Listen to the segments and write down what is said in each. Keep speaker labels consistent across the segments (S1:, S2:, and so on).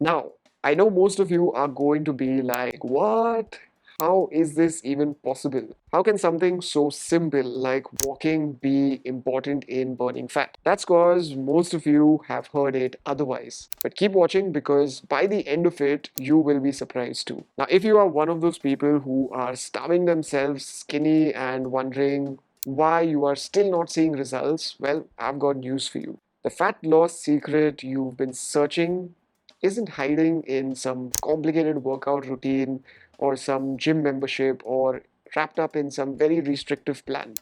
S1: Now, I know most of you are going to be like, what? How is this even possible? How can something so simple like walking be important in burning fat? That's because most of you have heard it otherwise. But keep watching because by the end of it, you will be surprised too. Now, if you are one of those people who are starving themselves skinny and wondering why you are still not seeing results, well, I've got news for you. The fat loss secret you've been searching isn't hiding in some complicated workout routine or some gym membership or wrapped up in some very restrictive plan.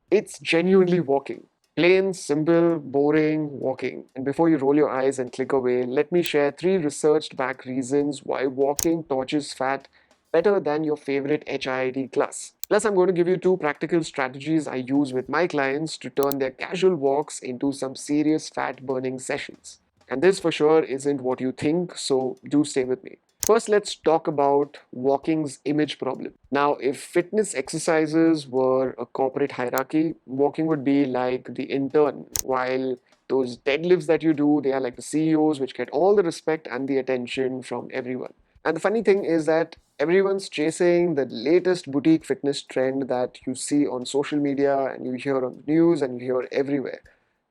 S1: It's genuinely walking. Plain, simple, boring walking. And before you roll your eyes and click away, let me share three researched back reasons why walking torches fat better than your favorite HIIT class. Plus, I'm going to give you two practical strategies I use with my clients to turn their casual walks into some serious fat burning sessions. And this for sure isn't what you think, so do stay with me. First, let's talk about walking's image problem. Now, if fitness exercises were a corporate hierarchy, walking would be like the intern, while those deadlifts that you do, they are like the CEOs, which get all the respect and the attention from everyone. And the funny thing is that everyone's chasing the latest boutique fitness trend that you see on social media and you hear on the news and you hear everywhere.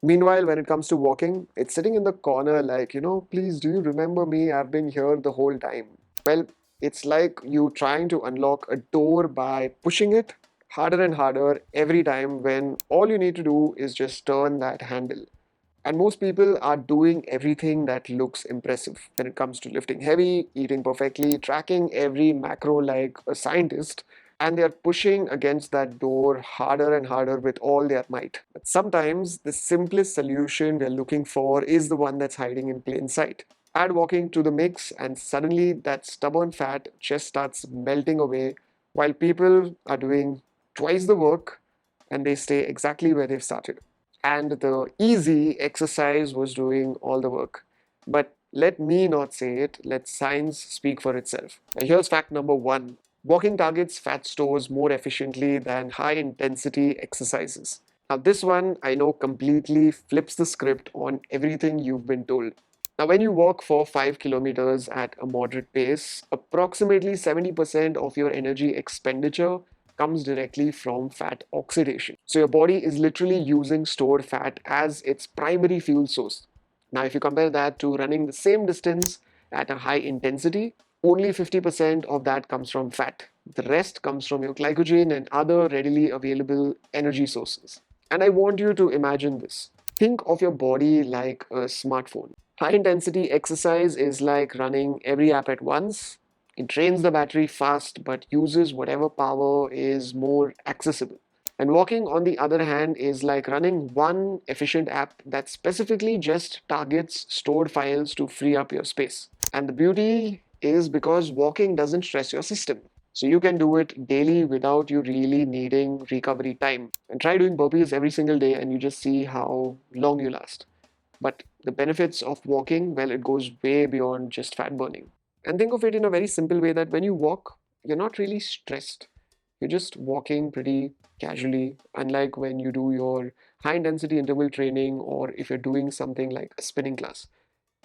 S1: Meanwhile, when it comes to walking, it's sitting in the corner like, please do you remember me? I've been here the whole time. Well, it's like you trying to unlock a door by pushing it harder and harder every time when all you need to do is just turn that handle. And most people are doing everything that looks impressive when it comes to lifting heavy, eating perfectly, tracking every macro like a scientist, and they're pushing against that door harder and harder with all their might. But sometimes the simplest solution we're looking for is the one that's hiding in plain sight. Add walking to the mix, and suddenly that stubborn fat just starts melting away while people are doing twice the work and they stay exactly where they've started. And the easy exercise was doing all the work. But let me not say it, let science speak for itself. Now, here's fact number one: walking targets fat stores more efficiently than high intensity exercises. Now, this one I know completely flips the script on everything you've been told. Now, when you walk for 5 kilometers at a moderate pace, approximately 70% of your energy expenditure comes directly from fat oxidation. So, your body is literally using stored fat as its primary fuel source. Now, if you compare that to running the same distance at a high intensity, only 50% of that comes from fat. The rest comes from your glycogen and other readily available energy sources. And I want you to imagine this. Think of your body like a smartphone. High intensity exercise is like running every app at once. It drains the battery fast but uses whatever power is more accessible. And walking, on the other hand, is like running one efficient app that specifically just targets stored files to free up your space. And the beauty is because walking doesn't stress your system. So you can do it daily without you really needing recovery time. And try doing burpees every single day and you just see how long you last. But the benefits of walking, well, it goes way beyond just fat burning. And think of it in a very simple way that when you walk, you're not really stressed. You're just walking pretty casually, unlike when you do your high intensity interval training or if you're doing something like a spinning class.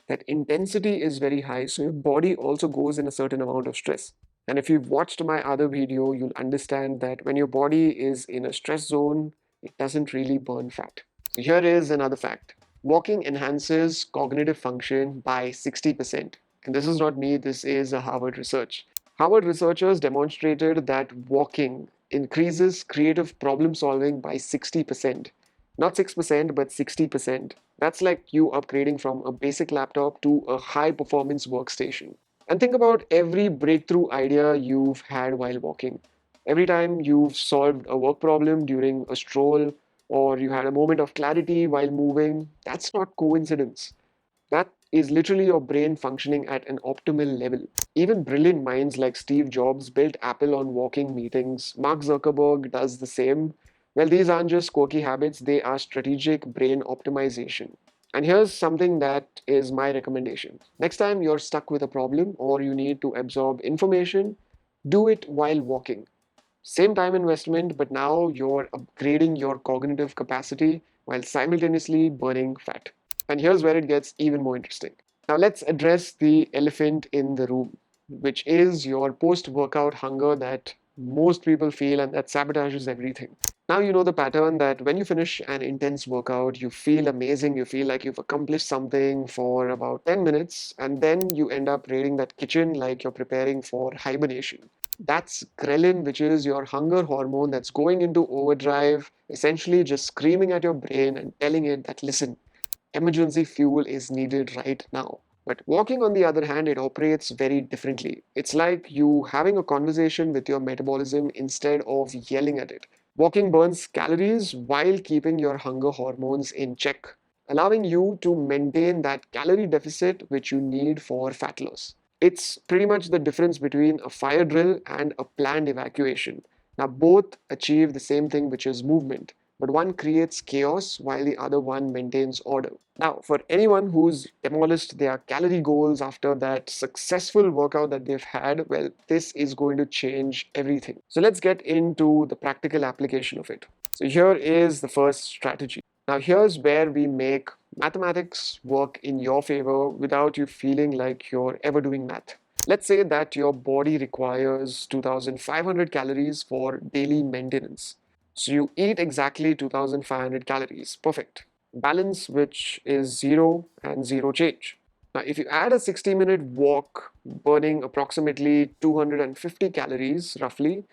S1: That intensity is very high, so your body also goes in a certain amount of stress. And if you've watched my other video, you'll understand that when your body is in a stress zone, it doesn't really burn fat. So here is another fact: walking enhances cognitive function by 60%. And this is not me, this is a Harvard research. Harvard researchers demonstrated that walking increases creative problem solving by 60%. Not 6%, but 60%. That's like you upgrading from a basic laptop to a high performance workstation. And think about every breakthrough idea you've had while walking. Every time you've solved a work problem during a stroll or you had a moment of clarity while moving, that's not coincidence. That is literally your brain functioning at an optimal level. Even brilliant minds like Steve Jobs built Apple on walking meetings. Mark Zuckerberg does the same. Well, these aren't just quirky habits, they are strategic brain optimization. And here's something that is my recommendation. Next time you're stuck with a problem or you need to absorb information, do it while walking. Same time investment, but now you're upgrading your cognitive capacity while simultaneously burning fat. And here's where it gets even more interesting. Now let's address the elephant in the room, which is your post-workout hunger that most people feel and that sabotages everything. Now you know the pattern that when you finish an intense workout, you feel amazing, you feel like you've accomplished something for about 10 minutes, and then you end up raiding that kitchen like you're preparing for hibernation. That's ghrelin, which is your hunger hormone that's going into overdrive, essentially just screaming at your brain and telling it that, listen, emergency fuel is needed right now. But walking, on the other hand, it operates very differently. It's like you having a conversation with your metabolism instead of yelling at it. Walking burns calories while keeping your hunger hormones in check, allowing you to maintain that calorie deficit which you need for fat loss. It's pretty much the difference between a fire drill and a planned evacuation. Now, both achieve the same thing, which is movement, but one creates chaos while the other one maintains order. Now, for anyone who's demolished their calorie goals after that successful workout that they've had, well, this is going to change everything. So let's get into the practical application of it. So here is the first strategy. Now, here's where we make mathematics work in your favor without you feeling like you're ever doing math. Let's say that your body requires 2,500 calories for daily maintenance. So you eat exactly 2,500 calories. Perfect. Balance, which is zero and zero change. Now, if you add a 60-minute walk burning approximately 250 calories roughly,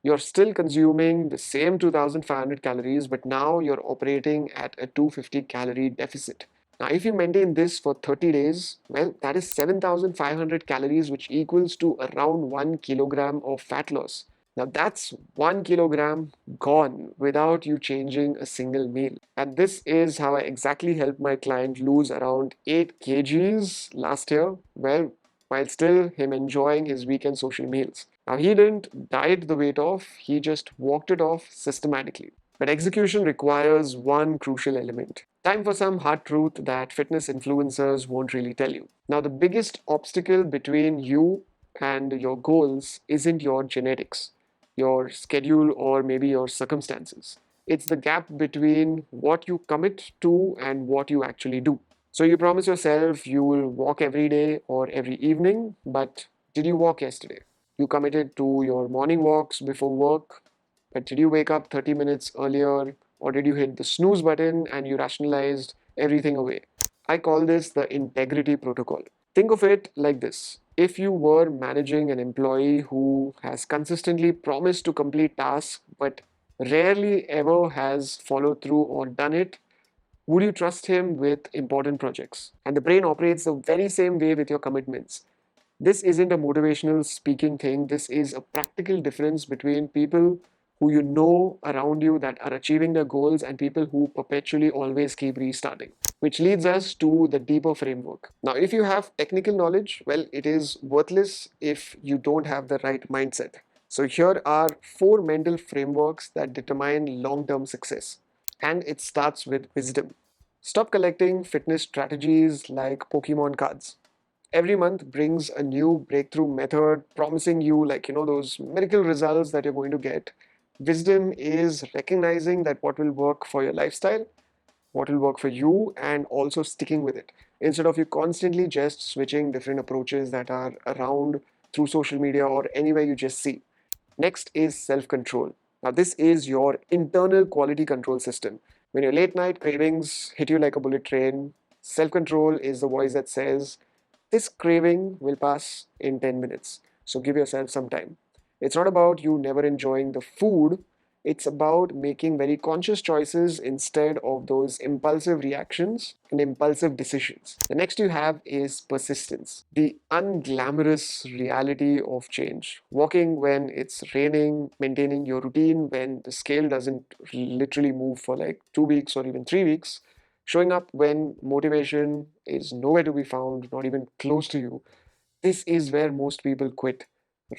S1: you're still consuming the same 2,500 calories, but now you're operating at a 250 calorie deficit. Now, if you maintain this for 30 days, well, that is 7,500 calories, which equals to around 1 kilogram of fat loss. Now, that's 1 kilogram gone without you changing a single meal. And this is how I exactly helped my client lose around 8 kgs last year. Well, while still him enjoying his weekend social meals. Now, he didn't diet the weight off, he just walked it off systematically. But execution requires one crucial element. Time for some hard truth that fitness influencers won't really tell you. Now, the biggest obstacle between you and your goals isn't your genetics, your schedule, or maybe your circumstances. It's the gap between what you commit to and what you actually do. So you promise yourself you will walk every day or every evening, but did you walk yesterday? You committed to your morning walks before work, but did you wake up 30 minutes earlier, or did you hit the snooze button and you rationalized everything away? I call this the integrity protocol. Think of it like this. If you were managing an employee who has consistently promised to complete tasks but rarely ever has followed through or done it, would you trust him with important projects? And the brain operates the very same way with your commitments. This isn't a motivational speaking thing. This is a practical difference between people who you know around you that are achieving their goals and people who perpetually always keep restarting. Which leads us to the deeper framework. Now, if you have technical knowledge, well, it is worthless if you don't have the right mindset. So, here are four mental frameworks that determine long term success. And it starts with wisdom. Stop collecting fitness strategies like Pokemon cards. Every month brings a new breakthrough method promising you, like, those miracle results that you're going to get. Wisdom is recognizing that what will work for your lifestyle, what will work for you, and also sticking with it instead of you constantly just switching different approaches that are around through social media or anywhere you just see. Next is self control. Now, this is your internal quality control system. When your late night cravings hit you like a bullet train, self control is the voice that says, this craving will pass in 10 minutes. So give yourself some time. It's not about you never enjoying the food, it's about making very conscious choices instead of those impulsive reactions and impulsive decisions. The next you have is persistence, the unglamorous reality of change. Walking when it's raining, maintaining your routine when the scale doesn't literally move for like 2 weeks or even 3 weeks, showing up when motivation is nowhere to be found, not even close to you. This is where most people quit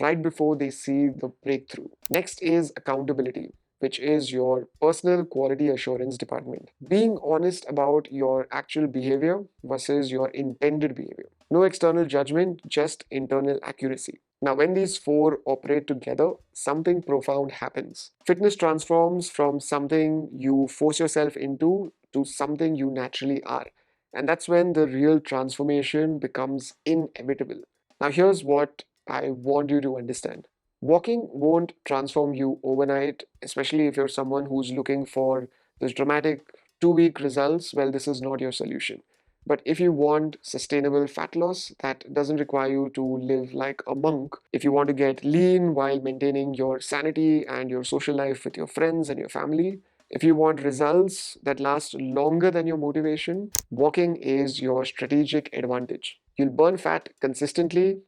S1: right before they see the breakthrough. Next is accountability, which is your personal quality assurance department. Being honest about your actual behavior versus your intended behavior. No external judgment, just internal accuracy. Now, when these four operate together, something profound happens. Fitness transforms from something you force yourself into to something you naturally are. And that's when the real transformation becomes inevitable. Now, here's what I want you to understand. Walking won't transform you overnight, especially if you're someone who's looking for those dramatic 2 week results. Well, this is not your solution. But if you want sustainable fat loss that doesn't require you to live like a monk, if you want to get lean while maintaining your sanity and your social life with your friends and your family, if you want results that last longer than your motivation, walking is your strategic advantage. You'll burn fat consistently,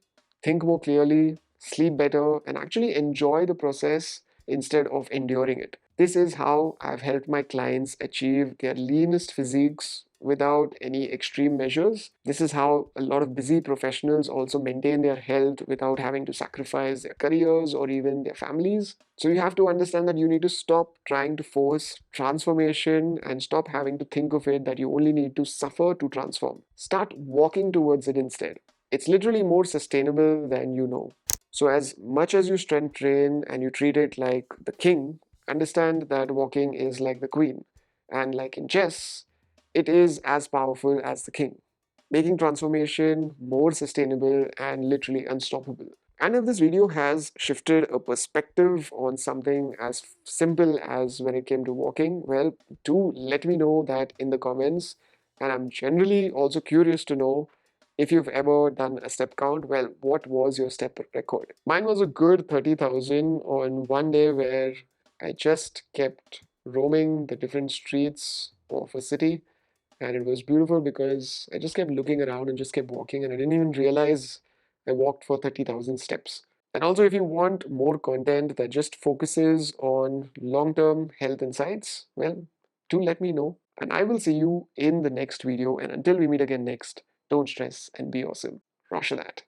S1: think more clearly, sleep better, and actually enjoy the process instead of enduring it. This is how I've helped my clients achieve their leanest physiques without any extreme measures. This is how a lot of busy professionals also maintain their health without having to sacrifice their careers or even their families. So you have to understand that you need to stop trying to force transformation and stop having to think of it that you only need to suffer to transform. Start walking towards it instead. It's literally more sustainable than you know. So, as much as you strength train and you treat it like the king, understand that walking is like the queen. And like in chess, it is as powerful as the king, making transformation more sustainable and literally unstoppable. And if this video has shifted a perspective on something as simple as when it came to walking, well, do let me know that in the comments. And I'm generally also curious to know if you've ever done a step count. Well, what was your step record? Mine was a good 30,000 on one day where I just kept roaming the different streets of a city, and it was beautiful because I just kept looking around and just kept walking, and I didn't even realize I walked for 30,000 steps. And also, if you want more content that just focuses on long term health insights, well, do let me know. And I will see you in the next video. And until we meet again next, don't stress and be awesome. Rocher that.